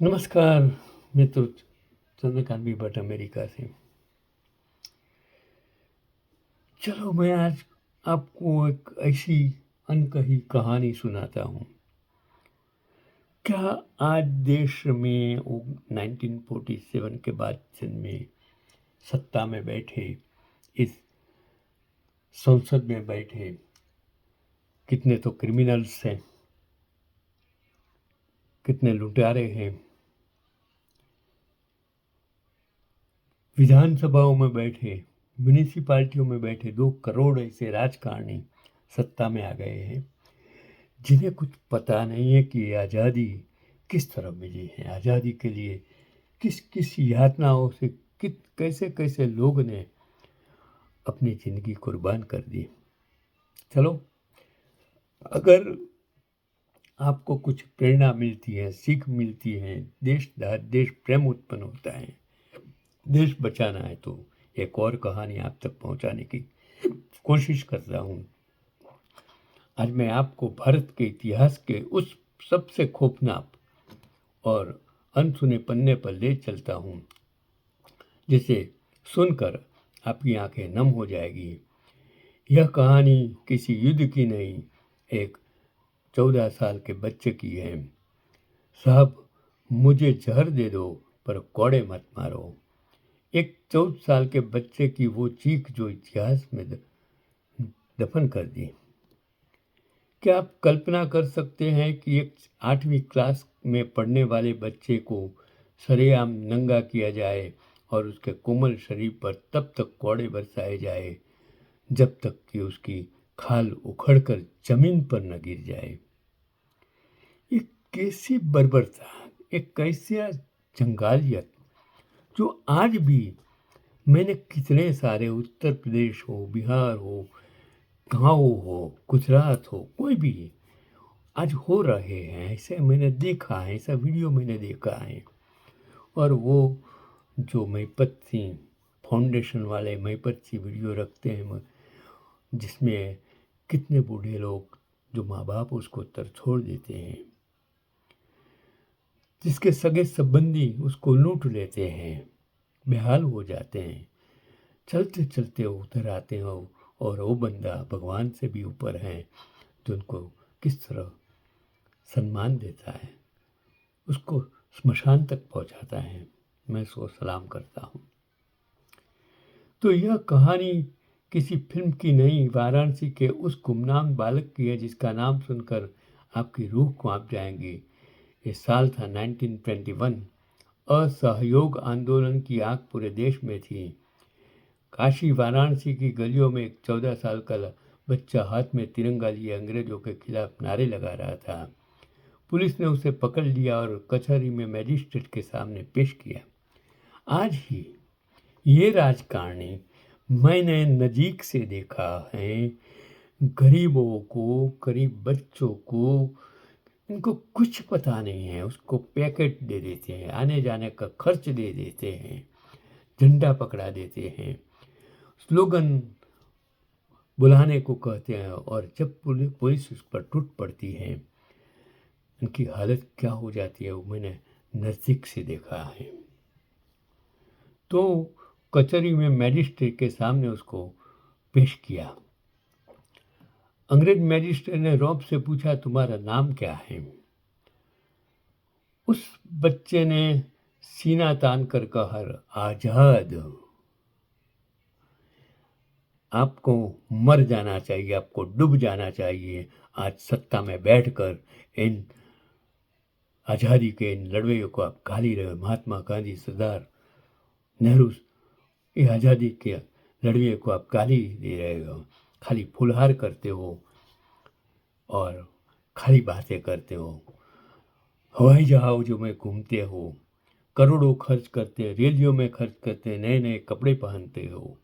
नमस्कार मित्र, चंद्रकांत भी भट्ट अमेरिका से। चलो मैं आज आपको एक ऐसी अनकही कहानी सुनाता हूँ। क्या आज देश में 1947 के बाद में सत्ता में बैठे, इस संसद में बैठे कितने तो क्रिमिनल्स हैं, कितने लुटेरे हैं, विधानसभाओं में बैठे, म्यूनिसिपालिटियों में बैठे 2 करोड़ ऐसे राजकारणी सत्ता में आ गए हैं जिन्हें कुछ पता नहीं है कि आज़ादी किस तरह मिली है। आज़ादी के लिए किस किस यातनाओं से कैसे कैसे लोग ने अपनी ज़िंदगी कुर्बान कर दी। चलो, अगर आपको कुछ प्रेरणा मिलती है, सीख मिलती है, देश प्रेम उत्पन्न होता है, देश बचाना है, तो एक और कहानी आप तक पहुंचाने की कोशिश करता हूँ। आज मैं आपको भारत के इतिहास के उस सबसे खौफनाक और अनसुने पन्ने पर ले चलता हूँ जिसे सुनकर आपकी आंखें नम हो जाएगी। यह कहानी किसी युद्ध की नहीं, एक 14 साल के बच्चे की है। साहब, मुझे जहर दे दो पर कोड़े मत मारो। एक 14 साल के बच्चे की वो चीख जो इतिहास में दफन कर दी। क्या आप कल्पना कर सकते हैं कि एक 8वीं क्लास में पढ़ने वाले बच्चे को सरेआम नंगा किया जाए और उसके कोमल शरीर पर तब तक कोड़े बरसाए जाए जब तक कि उसकी खाल उखड़कर जमीन पर न गिर जाए। ये कैसी बर्बरता, एक कैसी जंगालियत जो आज भी मैंने कितने सारे उत्तर प्रदेश हो, बिहार हो, गाँव हो, गुजरात हो, कोई भी आज हो रहे हैं। ऐसे मैंने देखा है, ऐसा वीडियो मैंने देखा है। और वो जो महिपत सिंह फाउंडेशन वाले महिपत सिंह वीडियो रखते हैं जिसमें कितने बूढ़े लोग जो माँ बाप उसको छोड़ देते हैं, जिसके सगे संबंधी उसको लूट लेते हैं, बेहाल हो जाते हैं, चलते चलते उधर आते हैं और वो बंदा भगवान से भी ऊपर है तो उनको किस तरह सम्मान देता है, उसको स्मशान तक पहुंचाता है। मैं उसको सलाम करता हूँ। तो यह कहानी किसी फिल्म की नहीं, वाराणसी के उस गुमनाम बालक की है जिसका नाम सुनकर आपकी रूह कांप जाएंगी। ये साल था 1921। असहयोग आंदोलन की आग पूरे देश में थी। काशी वाराणसी की गलियों में एक 14 साल का बच्चा हाथ में तिरंगा लिए अंग्रेजों के खिलाफ नारे लगा रहा था। पुलिस ने उसे पकड़ लिया और कचहरी में मजिस्ट्रेट के सामने पेश किया। आज ही ये राजकारणी मैंने नजीक से देखा है। गरीबों को, गरीब बच्चों को, इनको कुछ पता नहीं है, उसको पैकेट दे देते हैं, आने जाने का खर्च दे देते हैं, झंडा पकड़ा देते हैं, स्लोगन बुलाने को कहते हैं, और जब पुलिस उस पर टूट पड़ती है उनकी हालत क्या हो जाती है वो मैंने नज़दीक से देखा है। तो कचहरी में मजिस्ट्रेट के सामने उसको पेश किया। अंग्रेज मजिस्ट्रेट ने रौब से पूछा, तुम्हारा नाम क्या है? उस बच्चे ने सीना तान कर कहा, आजाद। आपको मर जाना चाहिए, आपको डूब जाना चाहिए। आज सत्ता में बैठकर इन आज़ादी के इन लड़वैयों को आप गाली रहे हो। महात्मा गांधी, सरदार नेहरू, ये आज़ादी के लड़वैयों को आप गाली दे रहे हो। खाली फुलहार करते हो और खाली बातें करते हो। हवाई जहाज़ों में घूमते हो, करोड़ों खर्च करते, रैलियों में खर्च करते, नए नए कपड़े पहनते हो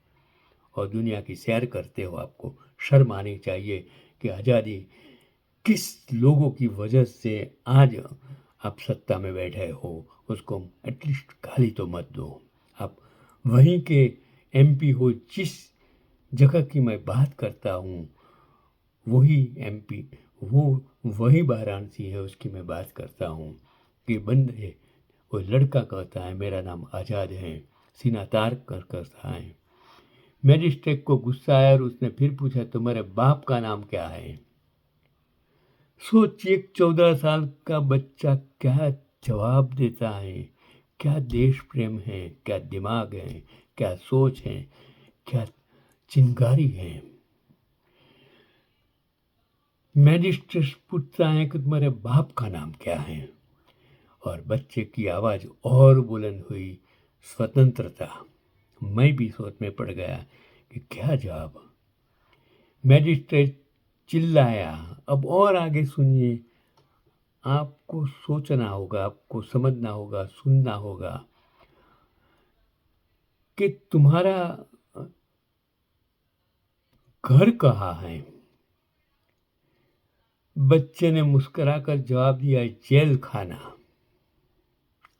और दुनिया की सैर करते हो। आपको शर्म आनी चाहिए कि आज़ादी किस लोगों की वजह से आज आप सत्ता में बैठे हो, उसको एटलीस्ट गाली तो मत दो। आप वहीं के एमपी हो, जिस जगह की मैं बात करता हूँ वही वही वाराणसी है, उसकी मैं बात करता हूँ कि बंदे वो लड़का कहता है मेरा नाम आज़ाद है, सीना तार कर कहता है। मैजिस्ट्रेट को गुस्सा आया और उसने फिर पूछा तुम्हारे बाप का नाम क्या है। सोचिए 14 साल का बच्चा क्या जवाब देता है, क्या देश प्रेम है, क्या दिमाग है, क्या सोच है, क्या चिंगारी है। मैजिस्ट्रेट पूछता है कि तुम्हारे बाप का नाम क्या है, और बच्चे की आवाज़ और बुलंद हुई, स्वतंत्रता। मैं भी सोच में पड़ गया कि क्या जवाब। मैजिस्ट्रेट चिल्लाया, अब और आगे सुनिए, आपको सोचना होगा, आपको समझना होगा, सुनना होगा कि तुम्हारा घर कहाँ है। बच्चे ने मुस्कुराकर जवाब दिया, जेल खाना।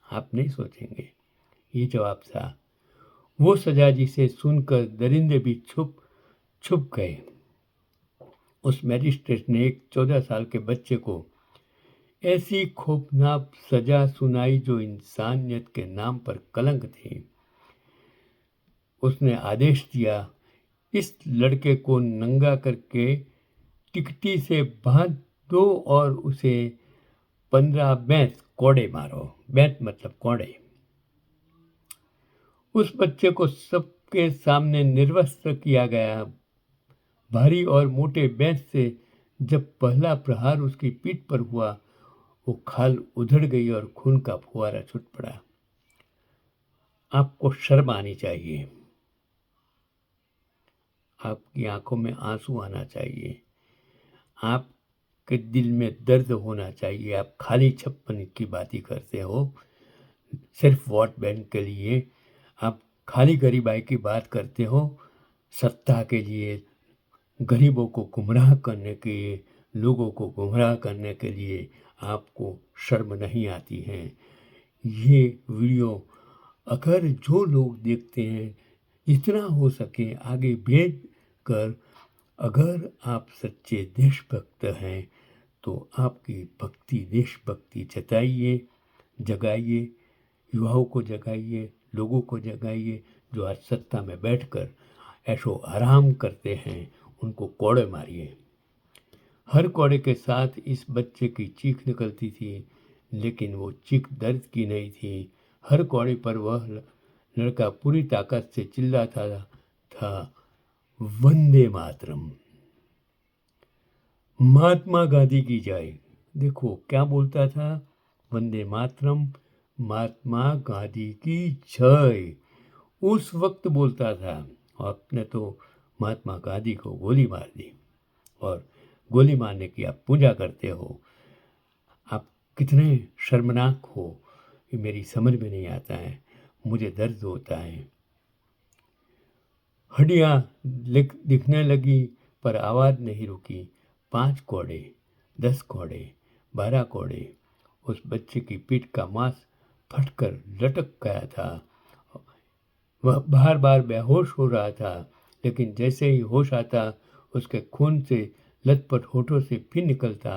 आप नहीं सोचेंगे ये जवाब था। वो सजा जिसे सुनकर दरिंदे भी छुप छुप गए। उस मैजिस्ट्रेट ने एक 14 साल के बच्चे को ऐसी खौफनाक सजा सुनाई जो इंसानियत के नाम पर कलंक थी। उसने आदेश दिया, इस लड़के को नंगा करके टिकटी से बांध दो और उसे 15 बेंत कोड़े मारो। बेंत मतलब कोड़े। उस बच्चे को सबके सामने निर्वस्त्र किया गया। भारी और मोटे बेंत से जब पहला प्रहार उसकी पीठ पर हुआ, वो खाल उधड़ गई और खून का फुहारा छूट पड़ा। आपको शर्म आनी चाहिए, आपकी आंखों में आंसू आना चाहिए, आपके दिल में दर्द होना चाहिए। आप खाली छप्पन की बातें करते हो सिर्फ वोट बैंक के लिए। आप खाली गरीबाई की बात करते हो सत्ता के लिए, गरीबों को गुमराह करने के लिए, लोगों को गुमराह करने के लिए। आपको शर्म नहीं आती है। ये वीडियो अगर जो लोग देखते हैं जितना हो सके आगे भेज कर, अगर आप सच्चे देशभक्त हैं तो आपकी भक्ति, देशभक्ति जगाइए, युवाओं को जगाइए, लोगों को जगाइए जो आज सत्ता में बैठकर ऐशो आराम करते हैं, उनको कोड़े मारिए। हर कोड़े के साथ इस बच्चे की चीख निकलती थी, लेकिन वो चीख दर्द की नहीं थी। हर कोड़े पर वह लड़का पूरी ताकत से चिल्लाता था, वंदे मातरम, महात्मा गांधी की जय। देखो क्या बोलता था, वंदे मातरम, महात्मा गांधी की जय। उस वक्त बोलता था। आपने तो महात्मा गांधी को गोली मार दी, और गोली मारने की आप पूजा करते हो। आप कितने शर्मनाक हो, ये मेरी समझ में नहीं आता है। मुझे दर्द होता है। हड्डियाँ दिखने लगी पर आवाज़ नहीं रुकी। 5 कोड़े, 10 कोड़े, 12 कोड़े। उस बच्चे की पीठ का मांस फटकर लटक गया था। वह बार बार बेहोश हो रहा था, लेकिन जैसे ही होश आता उसके खून से लथपथ होठों से फिर निकलता,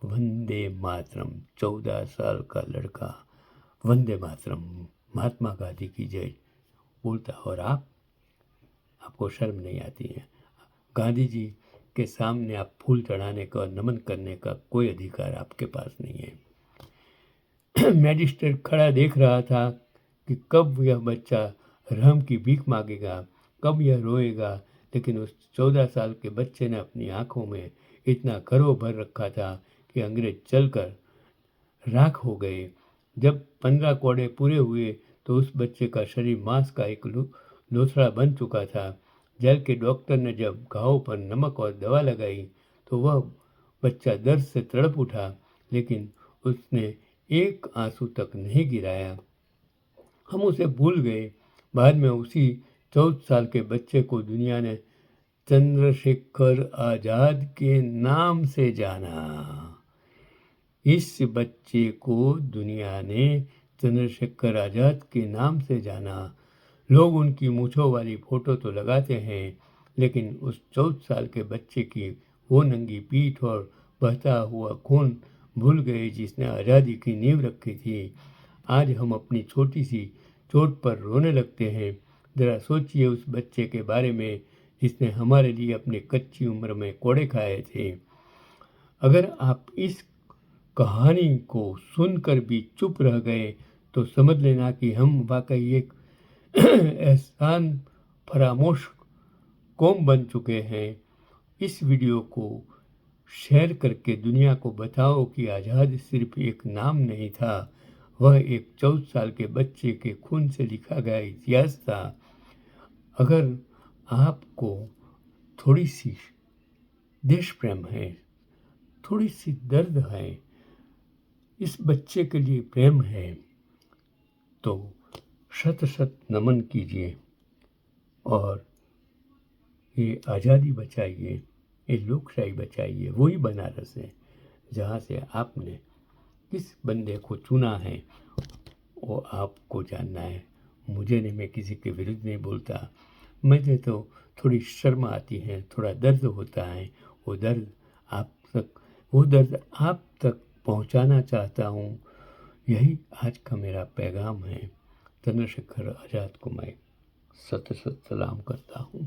वंदे मातरम। 14 साल का लड़का वंदे मातरम, महात्मा गांधी की जय बोलता। और आपको शर्म नहीं आती है। गांधी जी के सामने आप फूल चढ़ाने का और नमन करने का कोई अधिकार आपके पास नहीं है। मैजिस्ट्रेट खड़ा देख रहा था कि कब यह बच्चा रहम की भीख मांगेगा, कब यह रोएगा। लेकिन उस 14 साल के बच्चे ने अपनी आंखों में इतना गर्व भर रखा था कि अंग्रेज चलकर राख हो गए। जब 15 कोड़े पूरे हुए तो उस बच्चे का शरीर मांस का एक लोथड़ा बन चुका था। जेल के डॉक्टर ने जब घाव पर नमक और दवा लगाई तो वह बच्चा दर्द से तड़प उठा, लेकिन उसने एक आंसू तक नहीं गिराया। हम उसे भूल गए। बाद में उसी 14 साल के बच्चे को दुनिया ने चंद्रशेखर आजाद के नाम से जाना। इस बच्चे को दुनिया ने चंद्रशेखर आजाद के नाम से जाना। लोग उनकी मूंछों वाली फोटो तो लगाते हैं, लेकिन उस 14 साल के बच्चे की वो नंगी पीठ और बहता हुआ खून भूल गए जिसने आज़ादी की नींव रखी थी। आज हम अपनी छोटी सी चोट पर रोने लगते हैं। ज़रा सोचिए उस बच्चे के बारे में जिसने हमारे लिए अपनी कच्ची उम्र में कोड़े खाए थे। अगर आप इस कहानी को सुनकर भी चुप रह गए तो समझ लेना कि हम वाकई एक एहसान फरामोश कौम बन चुके हैं। इस वीडियो को शेयर करके दुनिया को बताओ कि आज़ादी सिर्फ एक नाम नहीं था, वह एक 14 साल के बच्चे के खून से लिखा गया इतिहास था। अगर आपको थोड़ी सी देश प्रेम है, थोड़ी सी दर्द है, इस बच्चे के लिए प्रेम है, तो शत शत नमन कीजिए और ये आज़ादी बचाइए, ये लोकशाही बचाइए। वही बनारस है जहाँ से आपने किस बंदे को चुना है वो आपको जानना है। मुझे नहीं, मैं किसी के विरुद्ध नहीं बोलता। मुझे तो थोड़ी शर्म आती है, थोड़ा दर्द होता है। वो दर्द आप तक पहुंचाना चाहता हूं। यही आज का मेरा पैगाम है। चंद्रशेखर आज़ाद को मैं सत सत सलाम करता हूं।